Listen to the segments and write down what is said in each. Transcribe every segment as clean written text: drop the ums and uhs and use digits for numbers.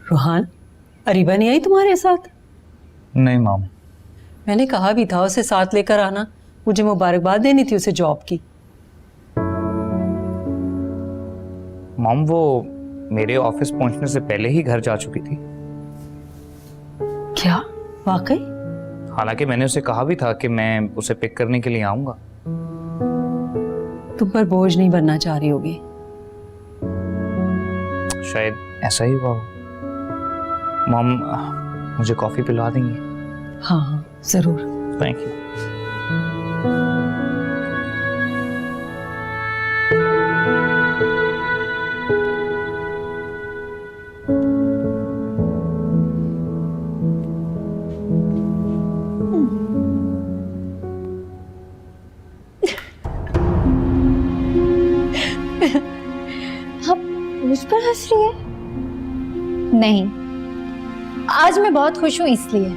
रूहान, अरीबा नहीं आई तुम्हारे साथ? नहीं माम। मैंने कहा भी था उसे साथ लेकर आना, मुझे मुबारकबाद देनी थी उसे जॉब की। माम वो मेरे ऑफिस पहुंचने से पहले ही घर जा चुकी थी। क्या वाकई? हालांकि मैंने उसे कहा भी था कि मैं उसे पिक करने के लिए आऊंगा। तुम पर बोझ नहीं बनना चाह रही होगी। शायद ऐसा ही हुआ हो। मॉम मुझे कॉफी पिलवा देंगी? हाँ हाँ जरूर। Thank you. मुझ पर हंस रही है? नहीं, आज मैं बहुत खुश हूं इसलिए।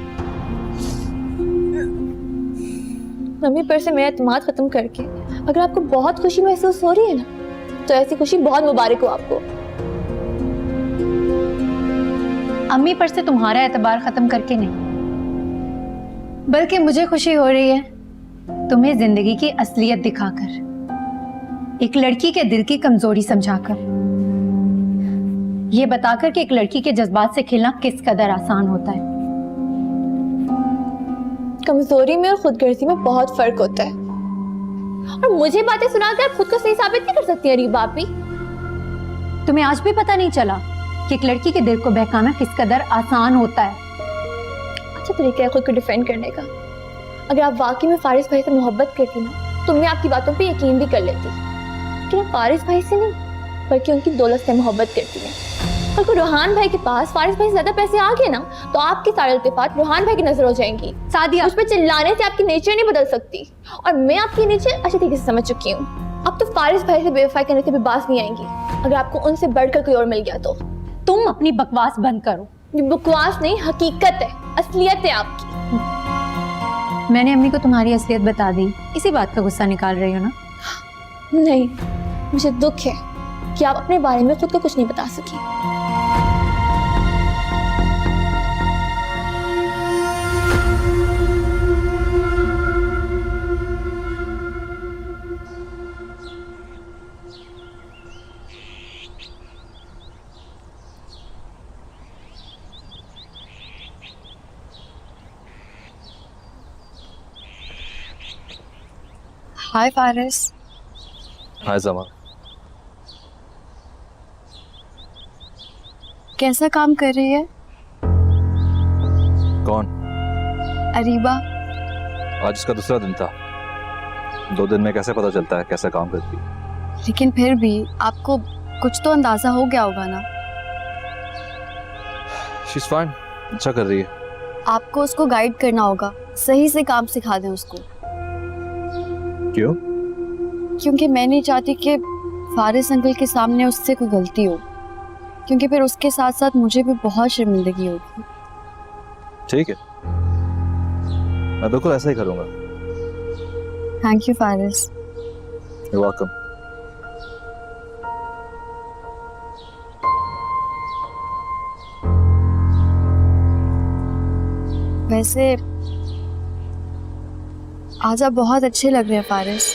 मम्मी पर से मेरा एतमाद खत्म करके अगर आपको बहुत खुशी महसूस हो रही है ना, तो ऐसी खुशी बहुत मुबारक हो आपको। अम्मी पर से तुम्हारा एतबार खत्म करके नहीं, बल्कि मुझे खुशी हो रही है तुम्हें जिंदगी की असलियत दिखाकर, एक लड़की के दिल की कमजोरी समझाकर, ये बताकर कि एक लड़की के जज्बात से खेलना किस कदर आसान होता है। कमजोरी में और खुदगर्जी में बहुत फर्क होता है, और मुझे बातें सुनाकर आप खुद को सही साबित नहीं कर सकती अरीबा आपी। तुम्हें आज भी पता नहीं चला कि एक लड़की के दिल को बहकाना किस कदर आसान होता है। अच्छा तरीका है खुद को डिफेंड करने का। अगर आप वाकई में फारिस भाई से मोहब्बत करती ना, तो मैं आपकी बातों पे यकीन भी कर लेती, लेकिन आप फारिस भाई से नहीं बल्कि उनकी दौलत से मोहब्बत करती हैं। अगर रूहान भाई के पास फारिस भाई से ज्यादा पैसे आ गए ना, तो आपकी सारी इल्तिफात रूहान भाई की नजर हो जाएंगी। सादिया, उस पर चिल्लाने से आपकी नेचर नहीं बदल सकती, और मैं आपकी नेचर अच्छे तरीके से समझ चुकी हूँ। अब तो फारिस भाई से बेवफाई करने से भी बात नहीं आएंगी, अगर आपको उनसे बढ़कर कोई और मिल गया तो। तुम अपनी बकवास बंद करो। ये बकवास नहीं, हकीकत है, असलियत है आपकी। मैंने अम्मी को तुम्हारी असलियत बता दी, इसी बात का गुस्सा निकाल रही हो ना? नहीं, मुझे दुख है कि आप अपने बारे में खुद को कुछ नहीं बता सकी। हाय फारिस। हाय जमा। कैसा काम कर रही है? कौन? अरीबा। आज इसका दूसरा दिन था। 2 दिन में कैसे पता चलता है कैसा काम करती है? लेकिन फिर भी आपको कुछ तो अंदाजा हो गया होगा ना? शी इज फाइन, अच्छा कर रही है। आपको उसको गाइड करना होगा, सही से काम सिखा दें उसको। क्यों? क्योंकि मैं नहीं चाहती कि फारिस अंकल के सामने उससे कोई गलती हो, क्योंकि फिर उसके साथ साथ मुझे भी बहुत शर्मिंदगी होगी। ठीक है, मैं बिल्कुल ऐसा ही करूंगा। Thank you Faris. You welcome. वैसे आज आप बहुत अच्छे लग रहे हैं फारिस।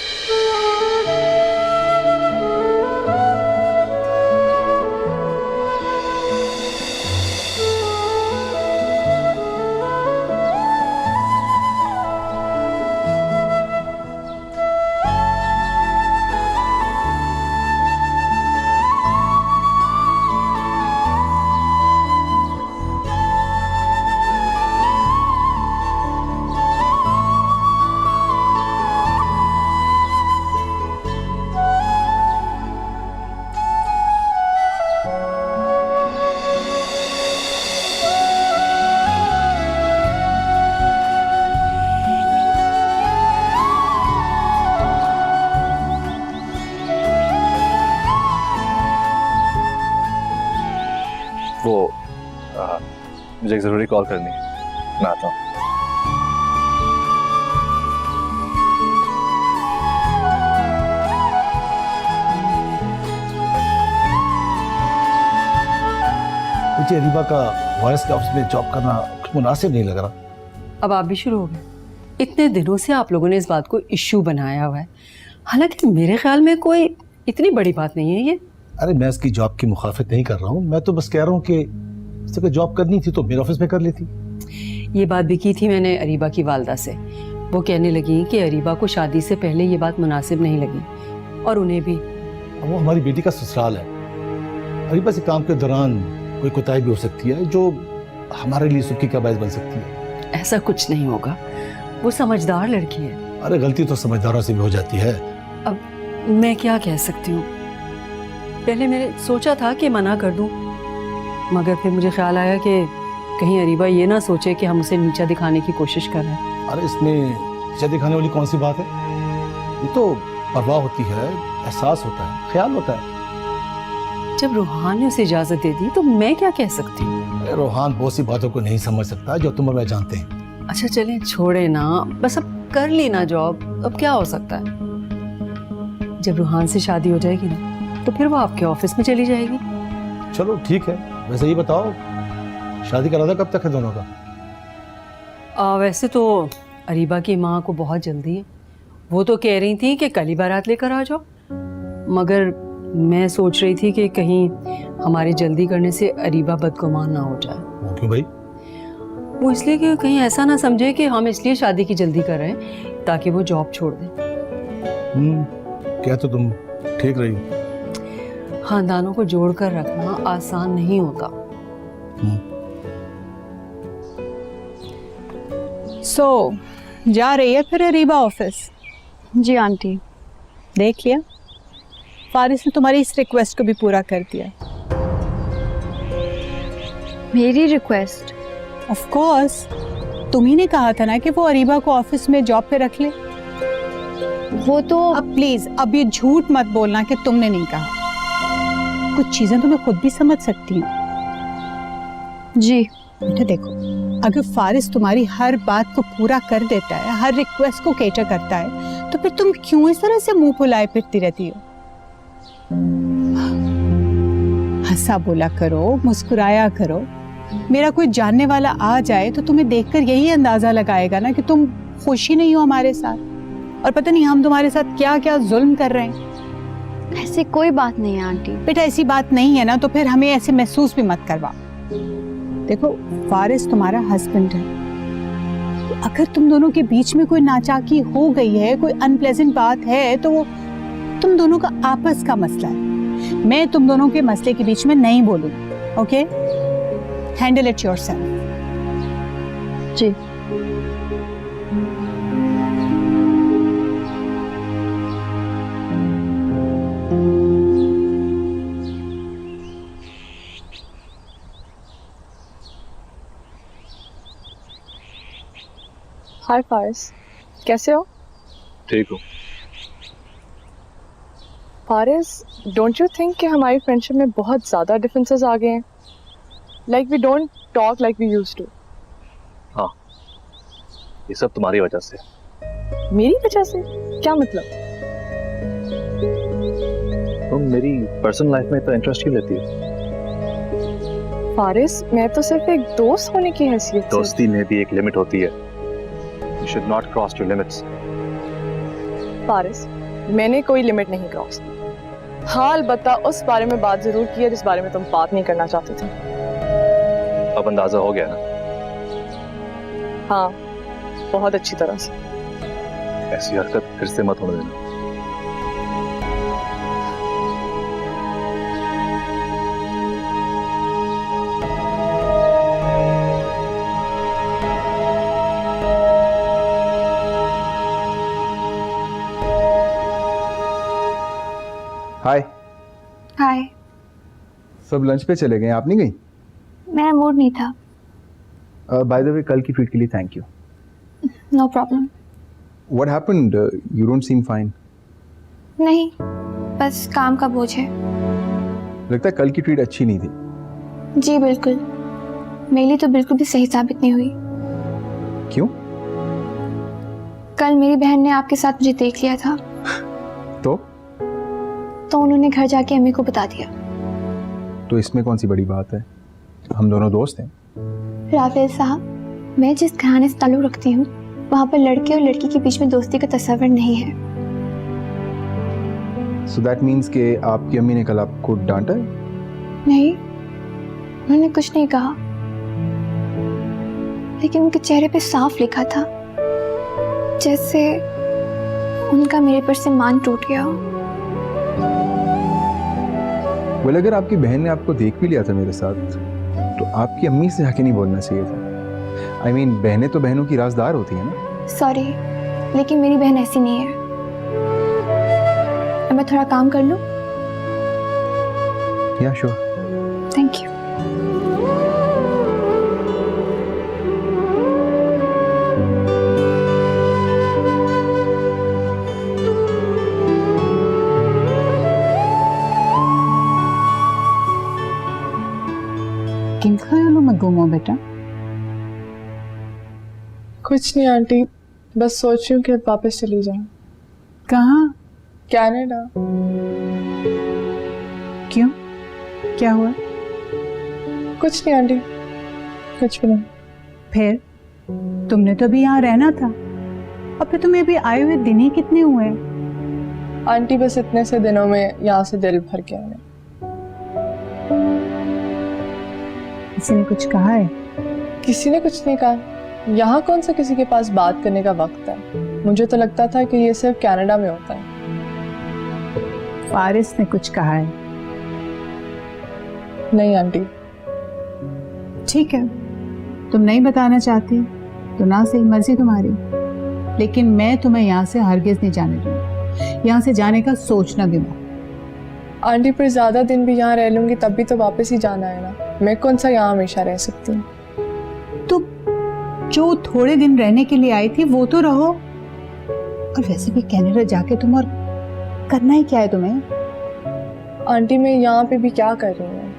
वो मुझे एक जरूरी कॉल करनी है, मैं आता हूँ। मुझे अरीबा का वारिस के ऑफिस में जॉब करना कुछ मुनासिब नहीं लग रहा। अब आप भी शुरू हो गए। इतने दिनों से आप लोगों ने इस बात को इश्यू बनाया हुआ है, हालांकि मेरे ख्याल में कोई इतनी बड़ी बात नहीं है ये। अरे मैं इसकी जॉब की मुखालफत नहीं कर रहा हूँ, मैं तो बस कह रहा हूँ कि इससे अगर जॉब करनी थी तो मेरे ऑफिस में कर लेती। ये बात भी की थी मैंने अरीबा की वालदा से। वो कहने लगी कि अरीबा को शादी से पहले ये बात मुनासिब नहीं लगी, और उन्हें भी। वो हमारी बेटी का ससुराल है, अरीबा से काम के दौरान कोई कोताही भी हो सकती है जो हमारे लिए सुखी का बायस बन सकती है। ऐसा कुछ नहीं होगा, वो समझदार लड़की है। अरे गलती तो समझदारों से भी हो जाती है। अब मैं क्या कह सकती हूँ, पहले मैंने सोचा था कि मना कर दूं, मगर फिर मुझे ख्याल आया कि कहीं अरीबा ये ना सोचे कि हम उसे नीचा दिखाने की कोशिश कर रहे हैं। अरे इसमें नीचा दिखाने वाली कौन सी बात है? ये तो परवाह होती है, एहसास होता है, ख्याल होता है। जब रूहान ने उसे इजाजत दे दी तो मैं क्या कह सकती हूँ? अरे रोहान बहुत सी बातों को नहीं समझ सकता जो तुम और मैं जानते हैं। अच्छा चलें, छोड़े ना, बस अब कर ली ना जॉब, अब क्या हो सकता है। जब रूहान से शादी हो जाएगी ना तो फिर वो आपके ऑफिस में चली जाएगी। चलो ठीक है, वैसे ही बताओ शादी का इरादा कब तक है दोनों का? वैसे तो अरीबा की माँ को बहुत जल्दी है, वो तो कह रही थी कि कल ही बारात लेकर आ जाओ, मगर मैं सोच रही थी कि कहीं हमारे जल्दी करने से अरीबा बदगुमान ना हो जाए। वो क्यों भाई? वो इसलिए कि कहीं ऐसा ना समझे कि हम इसलिए शादी की जल्दी कर रहे हैं ताकि वो जॉब छोड़ दे। क्या तो तुम ठीक रही हो। खानदानों को जोड़कर रखना आसान नहीं होता। जा रही है फिर अरीबा ऑफिस? जी आंटी। देख लिया, फारिस ने तुम्हारी इस रिक्वेस्ट को भी पूरा कर दिया। मेरी रिक्वेस्ट? ऑफ कोर्स, तुम ही ने कहा था ना कि वो अरीबा को ऑफिस में जॉब पे रख ले। वो तो अब प्लीज, अब ये झूठ मत बोलना कि तुमने नहीं कहा। कुछ चीजें तो मैं खुद भी समझ सकती हूँ। जी बेटा देखो, अगर फारिस तुम्हारी हर बात को पूरा कर देता है, हर रिक्वेस्ट को केटर करता है, तो फिर तुम क्यों इस तरह से मुंह फुलाए फिरती रहती हो? हंसा बोला करो, मुस्कुराया करो। मेरा कोई जानने वाला आ जाए तो तुम्हें देखकर यही अंदाजा लगाएगा ना कि तुम खुश ही नहीं हो हमारे साथ, और पता नहीं हम तुम्हारे साथ क्या क्या जुल्म कर रहे हैं। ऐसी कोई बात नहीं है आंटी। बेटा ऐसी बात नहीं है ना तो फिर हमें ऐसे महसूस भी मत करवा। देखो, फारिस तुम्हारा हस्बैंड है, तो अगर तुम दोनों के बीच में कोई नाचाकी हो गई है, कोई अनप्लेजेंट बात है, तो वो तुम दोनों का आपस का मसला है। मैं तुम दोनों के मसले के बीच में नहीं बोलूंगी। Okay, handle it yourself. जी। हाय फारिस, कैसे हो? ठीक हूँ। फारिस, डोंट यू थिंक कि हमारी फ्रेंडशिप में बहुत ज़्यादा डिफरेंसेस आ गए हैं? Like we don't talk like we used to. हाँ, ये सब तुम्हारी वजह से। मेरी वजह से? क्या मतलब? तुम मेरी पर्सनल लाइफ में इतना इंटरेस्ट क्यों लेती हो? फारिस, मैं तो सिर्फ एक दोस्त होने की हैसियत से। दोस्ती में भी एक लिमिट होती है। You should not cross your limits. Faris, मैंने कोई लिमिट नहीं क्रॉस की। हाँ, अलबत्ता उस बारे में बात जरूर की है जिस बारे में तुम बात नहीं करना चाहते थे। अब अंदाजा हो गया ना? हाँ, बहुत अच्छी तरह से। ऐसी हरकत फिर से मत होने देना। हाय। हाय। सब लंच पे चले गए, आप नहीं गई? मेरा मूड नहीं था। बाय द वे, कल की ट्रीट के लिए thank you. No problem. What happened? You don't seem fine. नहीं, बस काम का बोझ है। लगता है कल की ट्रीट अच्छी नहीं थी। जी बिल्कुल, मेरे लिए तो बिल्कुल भी सही साबित नहीं हुई। क्यों? कल मेरी बहन ने आपके साथ मुझे देख लिया था, तो उन्होंने घर जाके अम्मी को बता दिया। इसमें कौन सी बड़ी बात है? हम दोनों दोस्त हैं। राफेल साहब, मैं जिस घराने से ताल्लुक रखती हूँ वहाँ पर लड़के और लड़की के बीच में दोस्ती का तस्वर नहीं है। सो दैट मीन्स कि आपकी अम्मी ने कल आपको डांटा है? नहीं, उन्होंने कुछ नहीं कहा, लेकिन उनके चेहरे पे साफ लिखा था जैसे उनका मेरे पर से मान टूट गया हो। वेल, अगर आपकी बहन ने आपको देख भी लिया था मेरे साथ तो आपकी अम्मी से जाके नहीं बोलना चाहिए था। आई मीन, बहनें तो बहनों की राजदार होती है ना। सॉरी, लेकिन मेरी बहन ऐसी नहीं है। अब मैं थोड़ा काम कर लूँ? या श्योर। Thank you. किन ख्यालों में गुम हो बेटा? कुछ नहीं आंटी, बस सोच रही हूँ कि अब वापस चली जाऊँ कहाँ? कनाडा। क्यों? क्या हुआ? कुछ नहीं आंटी, कुछ भी नहीं। फिर तुमने तो अभी यहाँ रहना था, और फिर तुम्हें अभी आए हुए दिन ही कितने हुए? आंटी बस इतने से दिनों में यहाँ से दिल भर गया है। किसी ने कुछ कहा है? किसी ने कुछ नहीं कहा। यहाँ कौन सा किसी के पास बात करने का वक्त है? मुझे तो लगता था कि ये सिर्फ कनाडा में होता है। फारिस ने कुछ कहा है? नहीं आंटी। ठीक है, तुम नहीं बताना चाहती तो ना सही, मर्जी तुम्हारी, लेकिन मैं तुम्हें यहाँ से हरगिज नहीं जाने दूंगी। यहाँ से जाने का सोचना भी मत। आंटी, पर ज्यादा दिन भी यहाँ रह लूंगी तब भी तो वापस ही जाना है ना। मैं कौन सा यहाँ हमेशा रह सकती हूँ? तो जो थोड़े दिन रहने के लिए आई थी वो तो रहो। और वैसे भी कनाडा जाके तुम और करना ही क्या है तुम्हें? आंटी, मैं यहाँ पे भी क्या कर रही हूँ?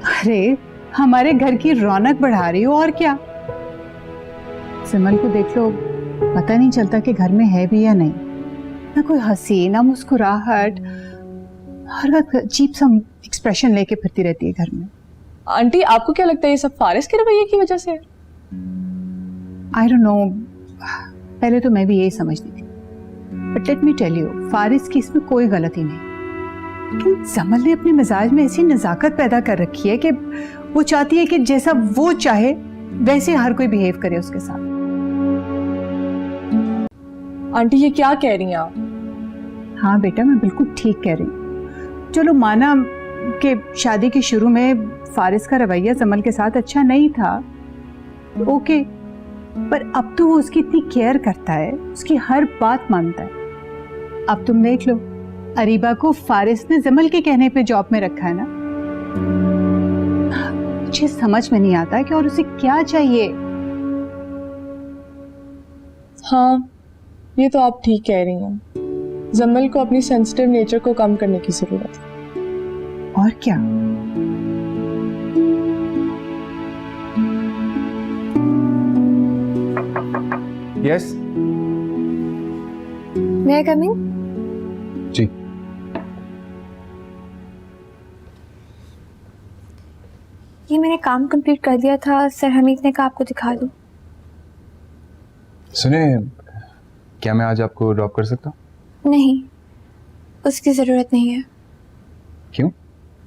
अरे, हमारे घर की रौनक बढ़ा रही हो और क्या। सिमल को देख लो, पता नहीं चलता कि घर में है भी या नहीं। ना कोई हंसी, ना मुस्कुराहट, हर वक्त अजीब सा एक्सप्रेशन लेके फिरती रहती है घर में। आंटी, आपको क्या लगता है ये सब फारिस के रवैये की वजह से है? आई डोंट नो, पहले तो मैं भी यही समझती थी, but let me tell you, Faris की इसमें कोई गलती नहीं। लेकिन जमल ने अपने मिजाज में ऐसी नजाकत पैदा कर रखी है कि वो चाहती है कि जैसा वो चाहे वैसे हर कोई बिहेव करे उसके साथ। आंटी, ये क्या कह रही हैं आप? हाँ बेटा, मैं बिल्कुल ठीक कह रही हूँ। चलो माना कि शादी के शुरू में फारिस का रवैया जमल के साथ अच्छा नहीं था, ओके, पर अब तो वो उसकी इतनी केयर करता है, उसकी हर बात मानता है। अब तुम देख लो, अरीबा को फारिस ने जमल के कहने पे जॉब में रखा है ना। मुझे समझ में नहीं आता कि और उसे क्या चाहिए। हाँ, ये तो आप ठीक कह रही हैं। जमल को अपनी सेंसिटिव नेचर को कम करने की जरूरत है। और क्या। Yes. May I come in? जी। ये मैंने काम कंप्लीट कर दिया था, सर हमीद ने कहा आपको दिखा दूं। सुने, क्या मैं आज आपको ड्रॉप कर सकता हूँ? नहीं, उसकी ज़रूरत नहीं है। क्यों?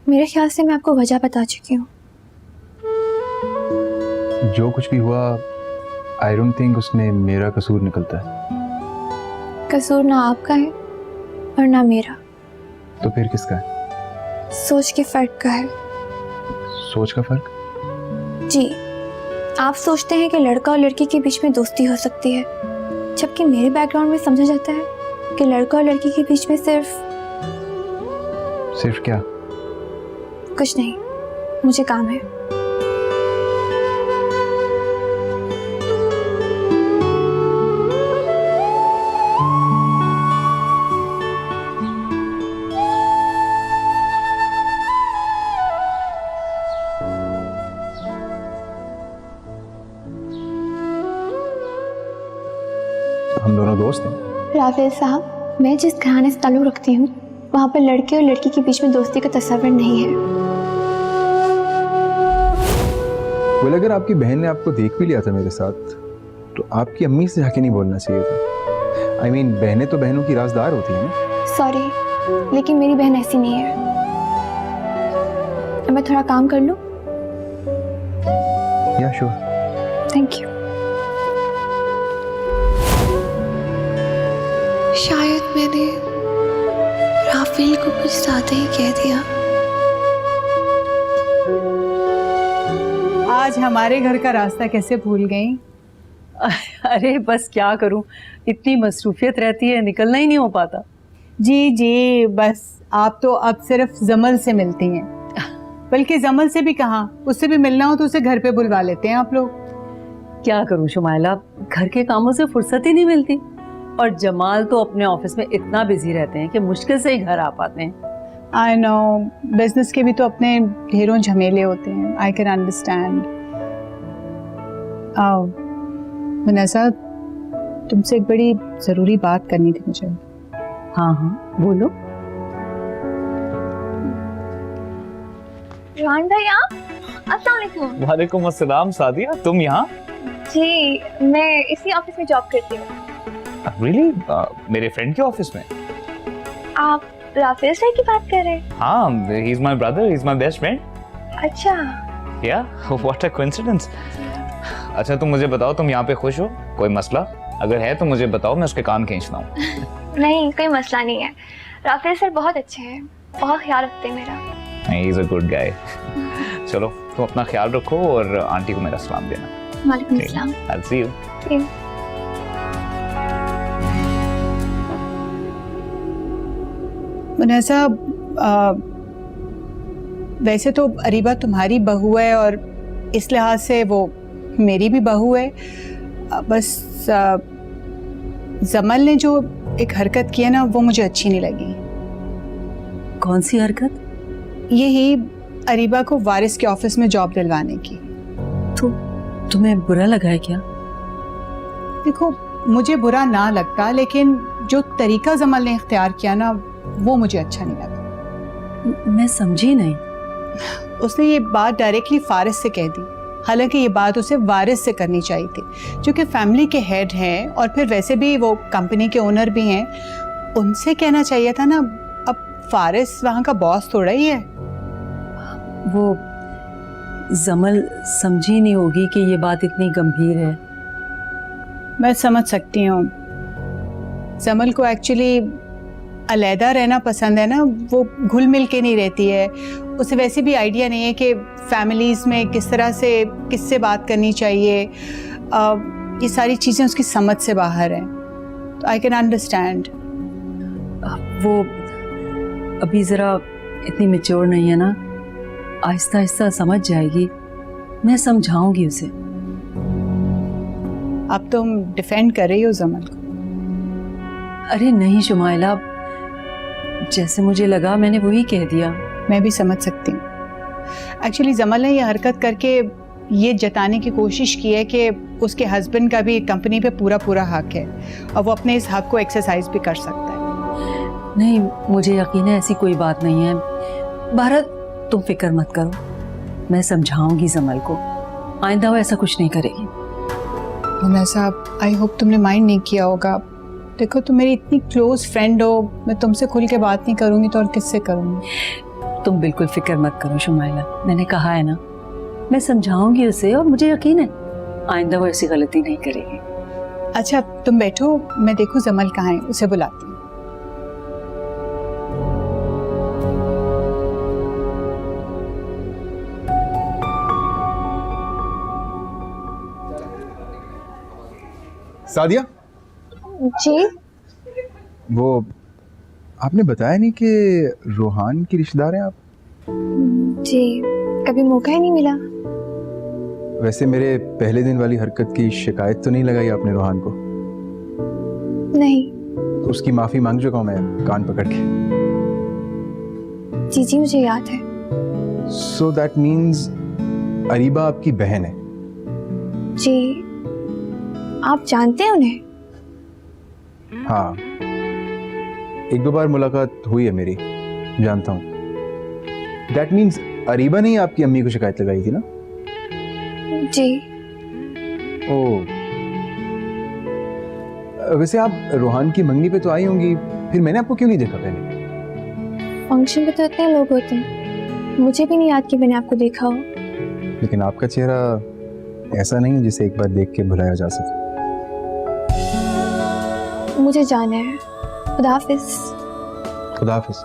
मेरे ख्याल से मैं आपको वजह बता चुकी हूँ। जो कुछ भी हुआ, आई डोंट थिंक उसमें मेरा कसूर निकलता है। कसूर ना आपका है और ना मेरा, तो फिर किसका है? सोच के फ़र्क का है। सोच का फर्क? जी, आप सोचते हैं कि लड़का और लड़की के बीच में दोस्ती हो सकती है, जबकि मेरे बैकग्राउंड में समझा जाता है कि लड़का और लड़की के बीच में सिर्फ क्या? कुछ नहीं, मुझे काम है। हम दोनों दोस्त हैं। राफेल साहब, मैं जिस घराने से ताल्लुक रखती हूँ वहाँ पर लड़के और लड़की के बीच में दोस्ती का तस्वर नहीं है। बोले अगर आपकी बहन ने आपको देख भी लिया था मेरे साथ तो आपकी अम्मी से जाके नहीं बोलना चाहिए था। आई मीन बहनें तो बहनों की राजदार होती हैं ना। सॉरी, लेकिन मेरी बहन ऐसी नहीं है। अब मैं थोड़ा काम कर लूं? या श्योर। Thank you. शायद मैंने राफेल को कुछ ज्यादा ही कह दिया। आज हमारे घर का रास्ता कैसे भूल गई? अरे बस क्या करूं, इतनी मसरूफियत रहती है, निकलना ही नहीं हो पाता। जी जी, बस आप तो अब सिर्फ जमल से मिलती हैं। बल्कि जमल से भी कहाँ, उससे भी मिलना हो तो उसे घर पे बुलवा लेते हैं आप लोग। क्या करूं शुमाइला, घर के कामों से फुर्सत ही नहीं मिलती, और जमाल तो अपने ऑफिस में इतना बिजी रहते हैं कि मुश्किल से ही घर आ पाते हैं। आई नो, बिजनेस के भी तो अपने ढेरों झमेले होते हैं। I can understand. वनैसा, तुमसे एक बड़ी ज़रूरी बात करनी थी मुझे। हाँ हाँ बोलो। रोहन भैया, अस्सलाम वालेकुम। वालेकुम अस्सलाम सादिया, तुम यहाँ? जी, मैं इसी ऑफिस में जॉब करती हूँ। रियली? मेरे फ्रेंड के ऑफिस में? आप राफेल सर की बात कर रहे हैं? हाँ, he is my brother, he is my best friend. अच्छा। या व्हाट अ कोइंसिडेंस। अच्छा तुम मुझे बताओ, तुम यहाँ पे खुश हो? कोई मसला अगर है तो मुझे बताओ, मैं उसके कान खींचता हूँ। नहीं, कोई मसला नहीं है। राफेल सर बहुत अच्छे हैं, बहुत ख्याल रखते हैं मेरा। He is a good guy. चलो तुम अपना ख्याल रखो और आंटी को मेरा सलाम देना। वालेकुम अस्सलाम। आई सी यू। वनैसा, वैसे तो अरीबा तुम्हारी बहू है और इस लिहाज से वो मेरी भी बहू है। बस जमल ने जो एक हरकत की है ना, वो मुझे अच्छी नहीं लगी। कौन सी हरकत? यही अरीबा को वारिस के ऑफिस में जॉब दिलवाने की। तो तुम्हें बुरा लगा है क्या? देखो, मुझे बुरा ना लगता, लेकिन जो तरीका जमल ने इख्तियार किया ना, वो मुझे अच्छा नहीं लगा। मैं समझी नहीं। उसने ये बात डायरेक्टली फारिस से कह दी, हालांकि ये बात उसे वारिस से करनी चाहिए थी, जो कि फैमिली के हेड हैं और फिर वैसे भी वो कंपनी के ओनर भी हैं। उनसे कहना चाहिए था ना। अब फारिस वहाँ का बॉस थोड़ा ही है। वो जमल समझी नहीं होगी कि ये बात इतनी गंभीर है। मैं समझ सकती हूँ। जमल को एक्चुअली अलहदा रहना पसंद है ना, वो घुल मिल के नहीं रहती है। उसे वैसे भी आइडिया नहीं है कि फैमिलीज़ में किस तरह से किससे बात करनी चाहिए। ये सारी चीज़ें उसकी समझ से बाहर हैं, तो आई कैन अंडरस्टैंड। वो अभी ज़रा इतनी मैच्योर नहीं है ना, आहिस्ता आहिस्ता समझ जाएगी। मैं समझाऊंगी उसे। अब तुम डिफेंड कर रही हो जमल को? अरे नहीं शुमाइला, जैसे मुझे लगा मैंने वही कह दिया। मैं भी समझ सकती हूँ। एक्चुअली जमल ने यह हरकत करके ये जताने की कोशिश की है कि उसके हस्बैंड का भी कंपनी पे पूरा पूरा हक है और वो अपने इस हक को एक्सरसाइज भी कर सकता है। नहीं, मुझे यकीन है ऐसी कोई बात नहीं है। भारत, तुम फिक्र मत करो, मैं समझाऊंगी जमल को। आइंदा वो ऐसा कुछ नहीं करेगी। वनैसा, आई होप तुमने माइंड नहीं किया होगा। देखो, तुम मेरी इतनी क्लोज फ्रेंड हो, मैं तुमसे खुल के बात नहीं करूँगी तो और किससे करूँगी? तुम बिल्कुल फिक्र मत करो शुमाइला, मैंने कहा है ना, मैं समझाऊंगी उसे और मुझे यकीन है आइंदा वो ऐसी गलती नहीं करेगी। अच्छा, तुम बैठो, मैं देखूँ जमल कहाँ है, उसे बुलाती हूँ। सादिया, जी, वो आपने बताया नहीं कि रोहान की रिश्तेदार हैं आप? जी, कभी मौका ही नहीं मिला। वैसे मेरे पहले दिन वाली हरकत की शिकायत तो नहीं लगाई आपने रोहान को? नहीं। तो उसकी माफी मांग चुका हूं मैं कान पकड़ के। जी जी, मुझे याद है। सो दैट मीन्स अरीबा आपकी बहन है? जी, आप जानते हैं उन्हें? हाँ, एक दो बार मुलाकात हुई है मेरी, जानता हूँ। दैट मीन्स अरीबा ने ही आपकी अम्मी को शिकायत लगाई थी ना? जी। ओह, वैसे आप रोहान की मंगनी पे तो आई होंगी, फिर मैंने आपको क्यों नहीं देखा पहले? फंक्शन पे तो इतने लोग होते हैं, मुझे भी नहीं याद कि मैंने आपको देखा हो। लेकिन आपका चेहरा ऐसा नहीं है जिसे एक बार देख के भुलाया जा सके। मुझे जाना है। खुदा हाफिज। खुदा हाफिज।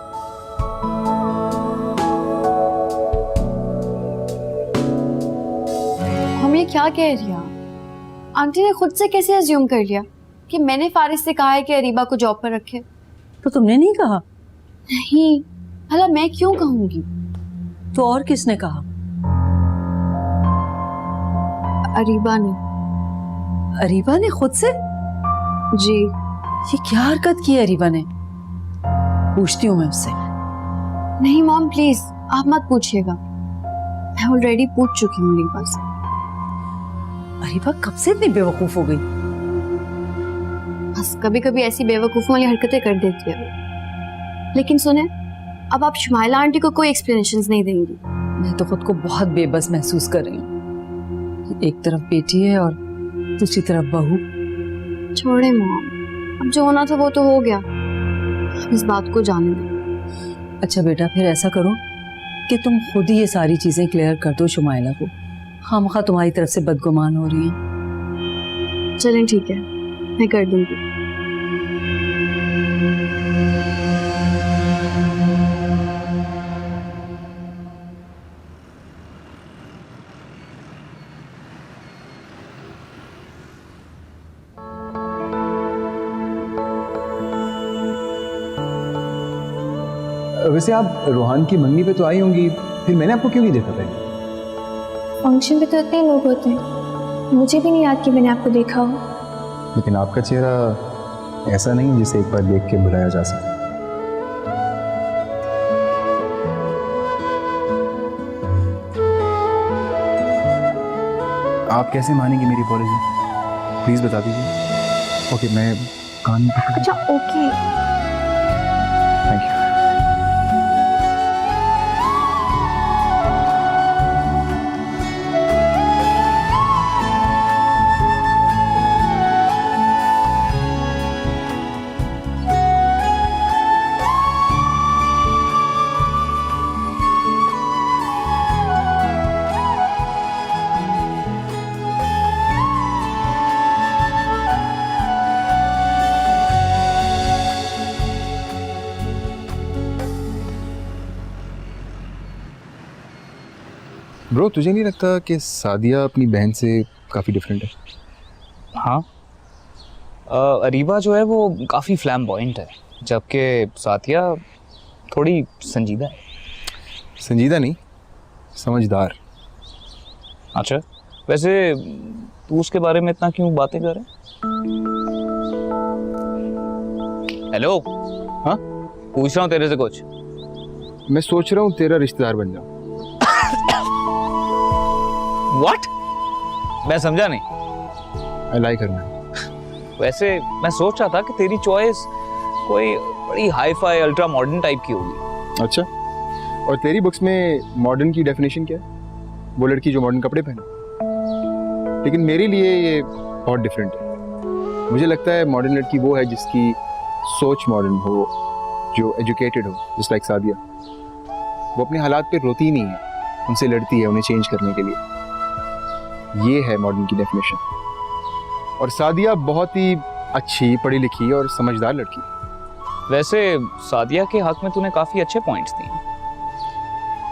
हम ये क्या कह रही हैं? आंटी ने खुद से कैसे अज्यूम कर लिया कि मैंने फारिस से कहा है कि अरीबा को जॉब पर रखे? तो तुमने नहीं कहा? नहीं, भला मैं क्यों कहूंगी? तो और किसने कहा? अरीबा ने। अरीबा ने खुद से? जी। ये क्या हरकत की है अरीबा ने? पूछती हूँ मैं उससे। नहीं मॉम प्लीज, आप मत पूछिएगा, मैं ऑलरेडी पूछ चुकी हूँ अरीबा से। अरीबा कब से इतनी बेवकूफ हो गई? बस कभी कभी ऐसी बेवकूफों वाली हरकतें कर देती है वो। लेकिन सुने, अब आप शुमाइला आंटी को कोई एक्सप्लेनेशंस नहीं देंगी। मैं तो खुद को बहुत बेबस महसूस कर रही हूँ। एक तरफ बेटी है और दूसरी तरफ बहू। छोड़े मॉम, अब जो होना था वो तो हो गया, इस बात को जाने दें। अच्छा बेटा, फिर ऐसा करो कि तुम खुद ही ये सारी चीजें क्लियर कर दो शुमाइला को। खामखा तुम्हारी तरफ से बदगुमान हो रही हैं। चलें ठीक है, मैं कर दूंगी। वैसे आप रोहान की मंगनी पे तो आई होंगी, फिर मैंने आपको क्यों नहीं देखा पहले? फंक्शन पे तो इतने लोग होते हैं, मुझे भी नहीं याद कि मैंने आपको देखा हो। लेकिन आपका चेहरा ऐसा नहीं है जिसे एक बार देख के भुलाया जा सके। आप कैसे मानेंगे मेरी अपॉलॉजी? प्लीज बता दीजिए। ओके, मैं कान पकड़। अच्छा ओके। Thank you. ब्रो, तुझे नहीं लगता कि सादिया अपनी बहन से काफ़ी डिफरेंट है? हाँ, अरीबा जो है वो काफ़ी फ्लैम्बॉयंट है, जबकि साथिया थोड़ी संजीदा है। संजीदा नहीं, समझदार। अच्छा, वैसे तू उसके बारे में इतना क्यों बातें कर रहा है? हेलो। हाँ, पूछ रहा हूँ तेरे से कुछ। मैं सोच रहा हूँ तेरा रिश्तेदार बन जाऊँ। What? मैं समझा नहीं। I like her man. वैसे मैं सोच रहा था कि तेरी चॉइस कोई बड़ी hi fi ultra modern type की होगी। अच्छा, और तेरी बुक्स में मॉडर्न की डेफिनेशन क्या है? वो लड़की जो मॉडर्न कपड़े पहने। लेकिन मेरे लिए ये बहुत डिफरेंट है। मुझे लगता है मॉडर्न लड़की वो है जिसकी सोच मॉडर्न हो, जो एजुकेटेड हो, जस्ट लाइक सादिया। वो अपने हालात पे रोती नहीं है, उनसे लड़ती है उन्हें चेंज करने के लिए। ये है मॉडर्न की डेफिनेशन। और सादिया बहुत ही अच्छी, पढ़ी लिखी और समझदार लड़की। वैसे सादिया के हक में तूने काफी अच्छे पॉइंट्स दिए,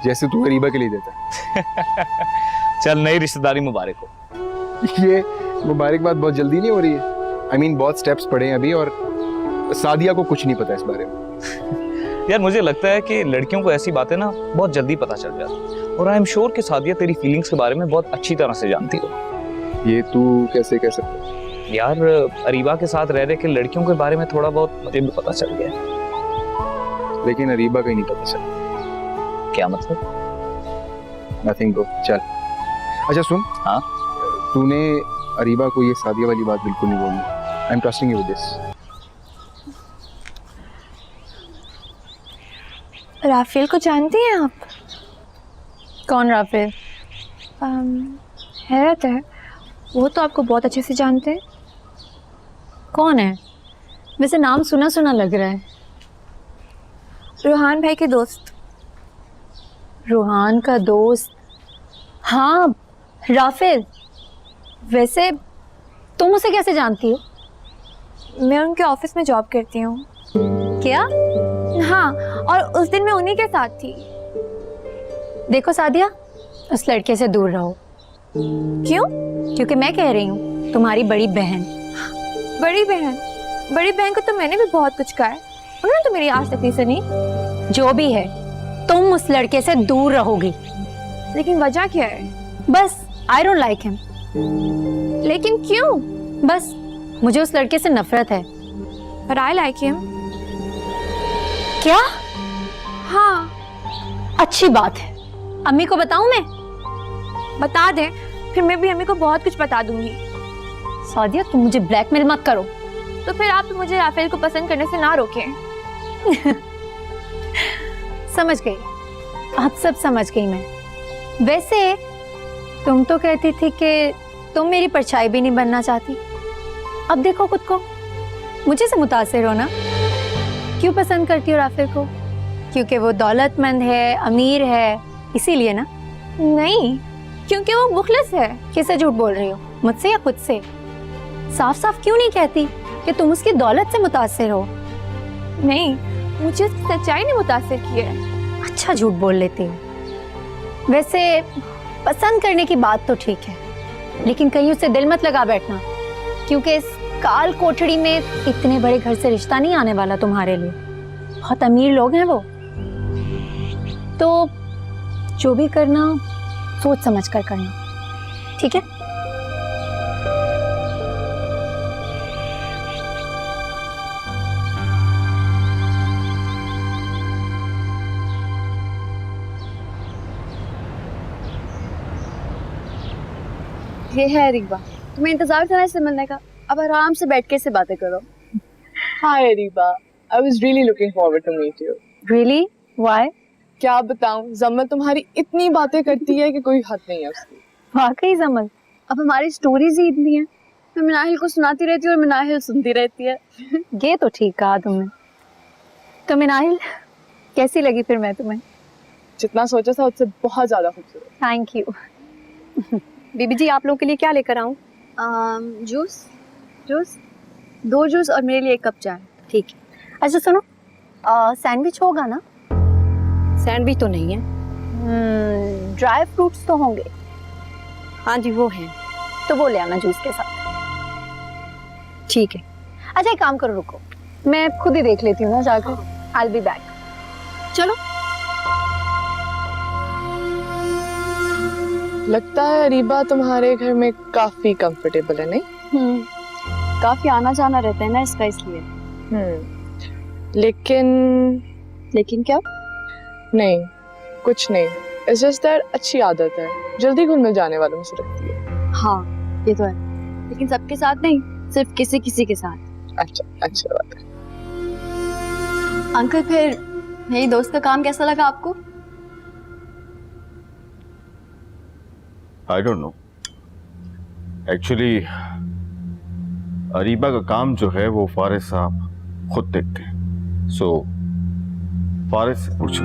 जैसे तू अरीबा के लिए देता है। चल, नई रिश्तेदारी मुबारक हो। ये मुबारकबाद बहुत जल्दी नहीं हो रही है। I mean, बहुत स्टेप्स पड़े हैं अभी, और सादिया को कुछ नहीं पता इस बारे में। यार, मुझे लगता है कि लड़कियों को ऐसी बातें ना बहुत जल्दी पता चल जाती, और आई एम श्योर कि सादिया तेरी फीलिंग्स के बारे में बहुत अच्छी तरह से जानती हो। ये तू कैसे कह सकता है? यार, अरीबा के साथ रह रहे के लड़कियों के बारे में थोड़ा बहुत मुझे भी पता चल गया है। लेकिन अरीबा का ही नहीं पता चला। क्या मतलब? नथिंग ब्रो, चल। अच्छा सुन। हाँ? तूने अरीबा को ये सादिया वाली बात बिल्कुल नहीं बोलनी। I am trusting you with this. Rafael को जानती हैं आप? कौन राफेल? हैरत है, वो तो आपको बहुत अच्छे से जानते हैं। कौन है? वैसे नाम सुना सुना लग रहा है। रूहान भाई के दोस्त। रूहान का दोस्त? हाँ, राफेल। वैसे तुम उसे कैसे जानती हो? मैं उनके ऑफिस में जॉब करती हूँ। क्या? हाँ, और उस दिन मैं उन्हीं के साथ थी। देखो सादिया, उस लड़के से दूर रहो। क्यों? क्योंकि मैं कह रही हूँ, तुम्हारी बड़ी बहन। बड़ी बहन को तो मैंने भी बहुत कुछ कहा है, उन्होंने तो मेरी आज तक नहीं सुनी। जो भी है, तुम उस लड़के से दूर रहोगी। लेकिन वजह क्या है? बस आई डोंट लाइक हिम। लेकिन क्यों? बस मुझे उस लड़के से नफरत है। पर आई लाइक हिम। क्या? हाँ। अच्छी बात है। अम्मी को बताऊं मैं? बता दे, फिर मैं भी अम्मी को बहुत कुछ बता दूंगी। सादिया, तुम मुझे ब्लैकमेल मत करो। तो फिर आप मुझे राफेल को पसंद करने से ना रोकें। समझ गई, अब सब समझ गई मैं। वैसे तुम तो कहती थी कि तुम मेरी परछाई भी नहीं बनना चाहती। अब देखो खुद को, मुझे से मुतासिर हो ना। क्यों पसंद करती हो राफेल को? क्योंकि वो दौलतमंद है, अमीर है, इसीलिए ना? नहीं, क्योंकि वो मुखलिस है। किससे झूठ बोल रही हो, मुझसे या खुद से? साफ साफ क्यों नहीं कहती कि तुम उसकी दौलत से मुतासिर हो? नहीं, मुझे उसकी सच्चाई ने मुतासिर की है। अच्छा झूठ बोल लेती हो। वैसे पसंद करने की बात तो ठीक है, लेकिन कहीं उससे दिल मत लगा बैठना, क्योंकि इस काल कोठड़ी में इतने बड़े घर से रिश्ता नहीं आने वाला तुम्हारे लिए। बहुत अमीर लोग हैं वो। तो जो भी करना सोच समझ कर करना, ठीक है? ये है अरीबा, तुम्हें इंतजार था ना इससे मिलने का, अब आराम से बैठ के इससे बातें करो। Hi Ariba, I was really looking forward to meet you. Really? Why? क्या बताऊं, जम्मल तुम्हारी इतनी बातें करती है कि कोई हद नहीं है उसकी। वाकई जमल, अब हमारी स्टोरीज ही इतनी है, मैं मिनाहिल को सुनाती रहती हूँ और मिनाहिल सुनती रहती है। ये तो ठीक कहा तुमने। तो मिनाहिल, कैसी लगी फिर मैं तुम्हें? जितना सोचा था उससे बहुत ज्यादा खूबसूरत। Thank you. बीबी जी, आप लोगों के लिए क्या लेकर आऊं? जूस, 2 जूस और मेरे लिए 1 कप चाय। ठीक है। अच्छा सुनो, सैंडविच होगा ना? सैंडविच तो नहीं है। ड्राई फ्रूट्स तो होंगे? हाँ जी, वो है। तो वो ले आना जूस के साथ। ठीक है। अच्छा एक काम करो, रुको, मैं खुद ही देख लेती हूँ ना जाकर। I will be back. चलो। लगता है अरीबा तुम्हारे घर में काफी कंफर्टेबल है, नहीं? काफी आना जाना रहता है ना इसका, इसलिए। लेकिन क्या? नहीं, कुछ नहीं। It's just that अच्छी आदत है, जल्दी घुल मिल जाने वालों में से रखती है। हाँ, ये तो है, लेकिन सबके साथ नहीं, सिर्फ किसी के साथ। अच्छा बात है। अंकल, फिर मेरी दोस्त का काम कैसा लगा आपको? I don't know, actually Areeba का काम जो है वो फारिस साहब खुद देखते हैं, सो फारिस से पूछो।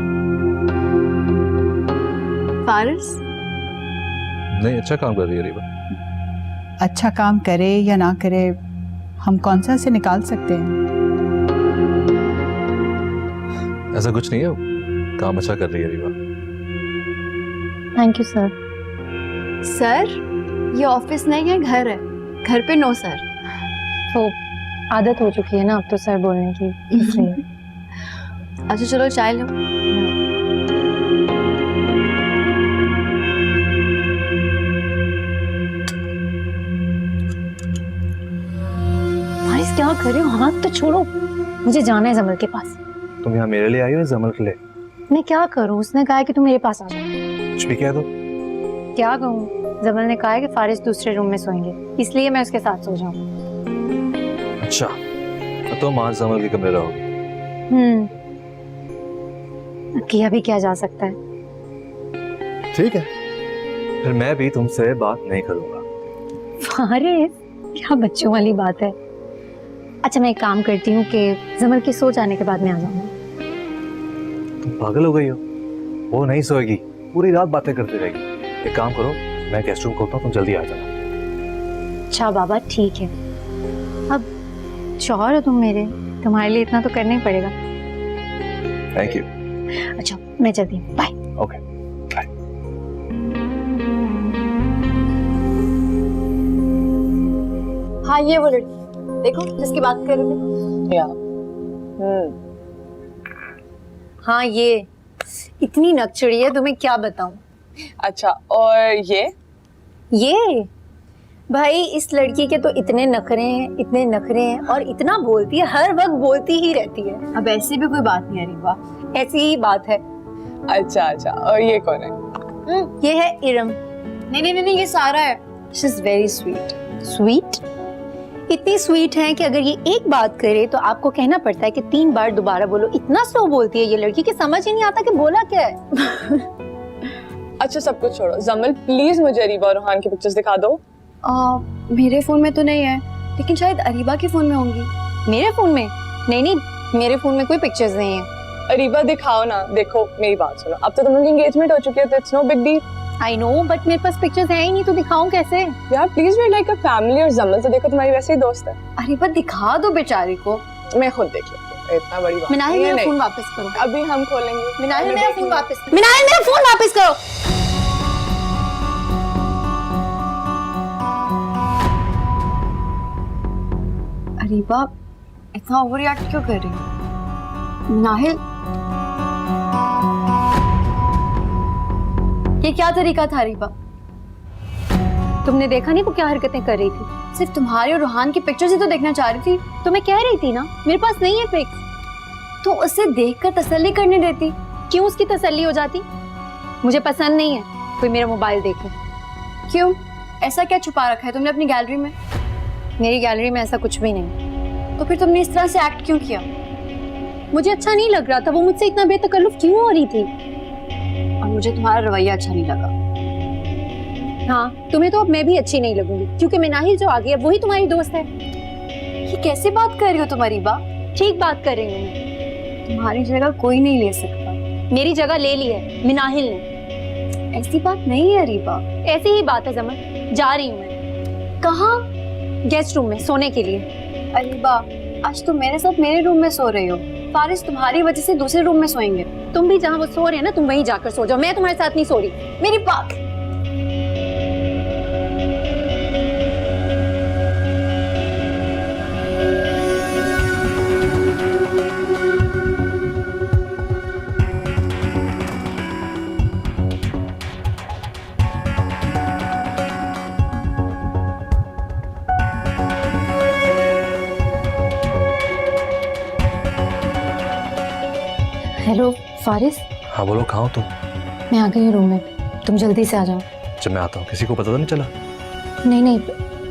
फारिस? नहीं, अच्छा काम कर रही है अरीबा। अच्छा काम करे या ना करे, हम कौन सा से निकाल सकते हैं? ऐसा कुछ नहीं है, काम अच्छा कर रही है Areeba. Thank you sir. Sir, ये ऑफिस नहीं है, घर है। घर पे नो सर। तो आदत हो चुकी है ना अब तो सर बोलने की, इसलिए। अच्छा चलो चाय लो। फारिस क्या कर रहे हो? हाथ तो छोड़ो, मुझे जाना है जमल के पास। तुम यहाँ मेरे लिए आई हो या जमल के लिए? मैं क्या करूं? उसने कहा है कि तुम मेरे पास आ जाओ। कुछ भी कह दो। क्या कहूँ? जमल ने कहा है कि फारिस दूसरे रूम में सोएंगे, इसलिए मैं उसके साथ सो जाऊं। अच्छा, तो तुम आज जमल के कमरे रहोगे? किया भी क्या जा सकता है। ठीक है, फिर मैं भी तुमसे बात नहीं करूंगा। फारिस, क्या बच्चों वाली बात है। अच्छा मैं एक काम करती हूँ कि जमल के सो जाने के बाद मैं आ जाऊंगी। तुम पागल हो गई हो? वो नहीं सोएगी, पूरी रात बातें करती रहेगी। एक काम करो, मैं गेस्ट रूम खोलता हूँ, तुम जल्दी आ जाना। अच्छा बाबा ठीक है। अब शौहर हो तुम मेरे, तुम्हारे लिए इतना तो करना ही पड़ेगा। Thank you. अच्छा मैं चलती हूँ, बाय। Okay bye. हाँ ये वो लड़की देखो जिसकी बात कर रहे थे। या हाँ ये इतनी नकचड़ी है, तुम्हें क्या बताऊं। अच्छा और ये भाई इस लड़की के तो इतने नखरे हैं और इतना बोलती है, हर वक्त बोलती ही रहती है। अब ऐसी भी कोई बात नहीं है रीवा। ऐसी ही बात है। अच्छा और ये कौन है? ये है इरम। नहीं ये सारा है। She is very sweet. Sweet? इतनी स्वीट है कि अगर ये एक बात करे तो आपको कहना पड़ता है कि 3 बार दोबारा बोलो। इतना स्लो बोलती है ये लड़की कि समझ ही नहीं आता कि बोला क्या है। अच्छा सब कुछ छोड़ो, जमल प्लीज मुझे अरीबा और रोहान की पिक्चर्स दिखा दो। मेरे फोन में तो नहीं है, लेकिन शायद अरीबा के फोन में होंगी। मेरे फोन में? नहीं मेरे फोन में कोई पिक्चर्स नहीं है। अरीबा दिखाओ ना। देखो मेरी बात सुनो, अब तो तुम लोगों की एंगेजमेंट हो चुकी है तो it's no big deal. I know but मेरे पास पिक्चर्स है ही नहीं, तो दिखाऊं कैसे? यार please we like a family. और जमल तो देखो तुम्हारी वैसे ही दोस्त है। अरीबा दिखा दो बेचारी को। मैं खुद देख लेती हूँ, इतना बड़ी बात मिनाहिल नहीं है। मेरा फोन वापस करो। अभी हम खोलेंगे। मिनाहिल अभी मेरा देख फोन लो। वापस करो। मिनाहिल मेरा फोन वापस करो। अरीबा इतना ओवर रिएक्ट क्यों कर रही है? नाहिल ये क्या तरीका था अरीबा? तुमने देखा नहीं वो क्या हरकतें कर रही थी? सिर्फ तुम्हारे और रूहान की पिक्चर्स ही तो देखना चाह रही थी। तो मैं कह रही थी ना मेरे पास नहीं है पिक्स। तो उसे देखकर तसल्ली करने देती। क्यों उसकी तसल्ली हो जाती? मुझे पसंद नहीं है कोई मेरा मोबाइल देखे। क्यों? ऐसा क्या छुपा रखा है तुमने अपनी गैलरी में? मेरी गैलरी में ऐसा कुछ भी नहीं। तो फिर तुमने इस तरह से एक्ट क्यों किया? मुझे अच्छा नहीं लग रहा था, वो मुझसे इतना बेतकल्लुफ क्यों हो रही थी? और मुझे तुम्हारा रवैया अच्छा नहीं लगा। हाँ तुम्हें तो अब मैं भी अच्छी नहीं लगूंगी, क्योंकि मिनाहिल जो आ गई है वही तुम्हारी दोस्त है। ये कैसे बात कर रही हो तुम अरीबा? ठीक बात कर रही हूँ मैं। तुम्हारी जगह कोई नहीं ले सकता। मेरी जगह ले ली है मिनाहिल ने। ऐसी बात नहीं है अरीबा। ऐसी ही बात है जमल। जा रही हूँ मैं। कहाँ? गेस्ट रूम में सोने के लिए। अरीबा आज तुम मेरे साथ मेरे रूम में सो रही हो। फारिस तुम्हारी वजह से दूसरे रूम में सोएंगे। तुम भी जहाँ वो सो रहे हैं ना तुम वहीं जाकर सो जाओ। मैं तुम्हारे साथ नहीं सो रही। मेरी बात हेलो फारिस। हाँ बोलो, कहाँ हो तुम? मैं आ गई हूँ रूम में, तुम जल्दी से आ जाओ। जब मैं आता हूँ किसी को पता तो नहीं चला? नहीं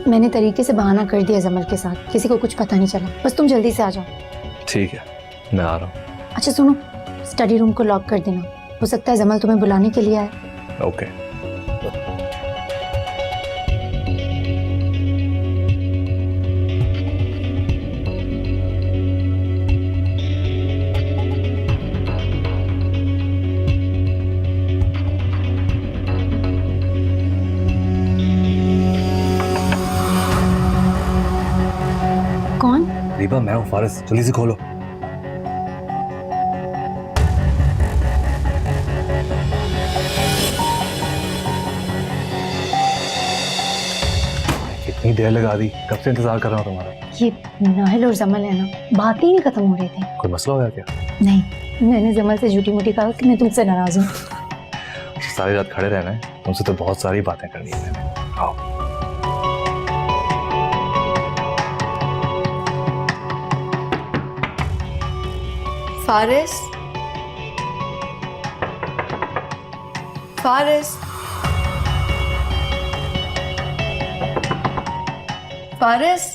मैंने तरीके से बहाना कर दिया जमल के साथ, किसी को कुछ पता नहीं चला। बस तुम जल्दी से आ जाओ। ठीक है मैं आ रहा हूँ। अच्छा सुनो, स्टडी रूम को लॉक कर देना। हो सकता है जमल तुम्हें बुलाने के लिए आए। ओके। कौन? रीबा मैं हूँ फारिस, जल्दी से खोलो। कितनी देर लगा दी, कब से इंतजार कर रहा हूँ तुम्हारा। ये नाहिल और जमल है ना, बात ही नहीं खत्म हो रही थी। कोई मसला हो गया क्या? नहीं मैंने जमल से झूठी मूठी कहा कि मैं तुमसे नाराज हूँ। सारी रात खड़े रहना है, तुमसे तो बहुत सारी बातें करनी है। आओ। फारिस फारिस फारिस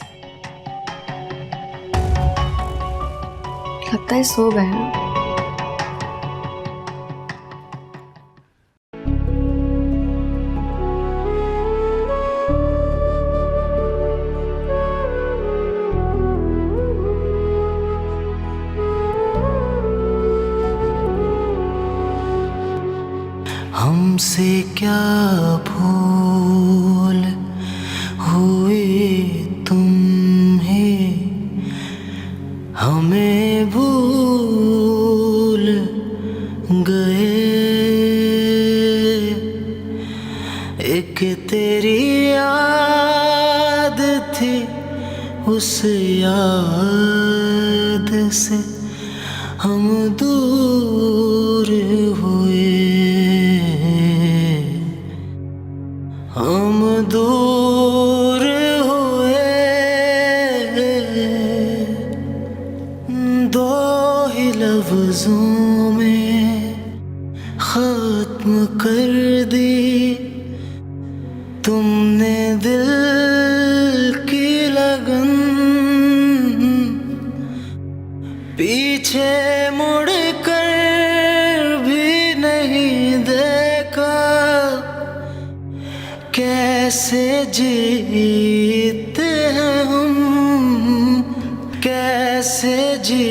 लगता है सो गए हैं। हमसे क्या भूल हुई तुम्हें, हमें भूल गए। एक तेरी याद थी, उस याद से हम दूर हुए, हम दूर हुए। दो ही लफ्जों में खत्म कर दी तुमने दिल की लगन। पीछे मुड़ कर भी नहीं देखा, कैसे जीते हैं हम, कैसे जी